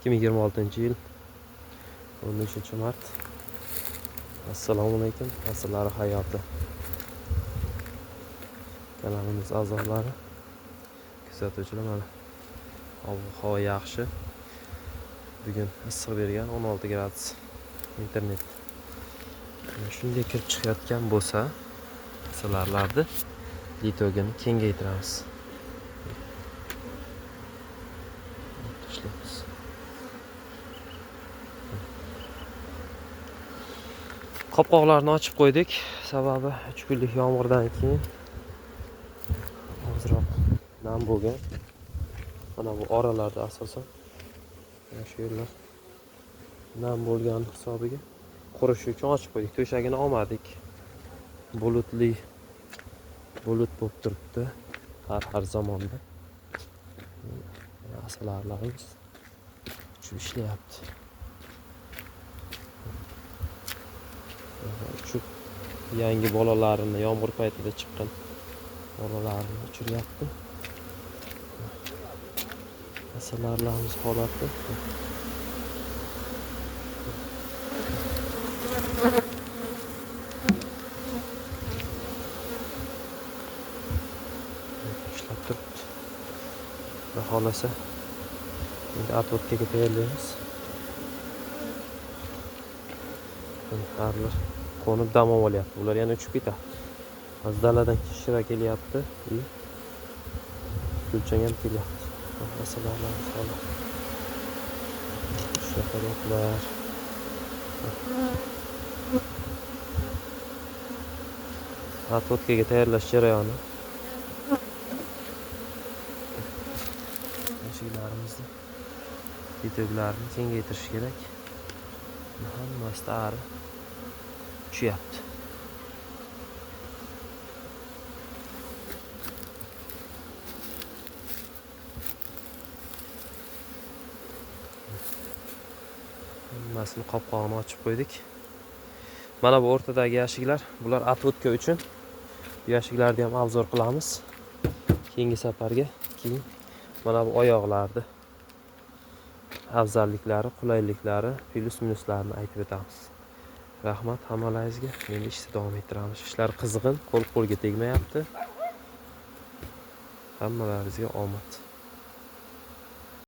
2026-yil 13-mart. Assalomu alaykum. Asllari hayoti. Kanalimiz a'zolari, kuzatuvchilar, mana havo yaxshi. Bugun issiq bergan 16 gradus. Internet shunday kirib chiqayotgan bo'lsa, sizlarni litogini kengaytiramiz. Qopqoqlarni ochib qo'ydik. Sababi 3 kunlik yomg'irdan keyin ozroq nam bo'lgan. Mana bu oralarda asosan shu yerlar nam bo'lgan hisobiga qurishi uchun ochib qo'ydik. To'shagini olmadik. Bulut bo'lib turibdi har zamonda. Asallarimiz shu ishlayapti. Uçup yangi bolalarini yomg'ir paytida chiqqan bolalarini uchiryapti. Asallarimiz holati. İşlab turibdi. Xudo xolasa endi atotkaga tayyorlaymiz. Qarlar qo'nib dam olyapti. Ular yana uchib ketadi. Hozir daladan shira kelyapti. Gulchang ham kelyapti. Asallarimiz holati. Shaqaroqlar. Atotkaga tayyorlash jarayoni. Eshiklarimizni, yetuglarni kengaytirish kerak. Hammasi tari uchyapti. Hammasini qopqog'ini ochib qo'ydik. Mana bu o'rtadagi yashiklar, bular atvotka uchun. Bu yashiklarni ham obzor qilamiz. Keyingi safarga. Keyin mana bu oyoqlarni afzalliklari, qulayliklari, plus-minuslarini aytib o'tamiz. Rahmat hammalaringizga. Endi ishni davom ettiramiz. Ishlar qizg'in, qo'lga tegmayapti. Hammalaringizga omad.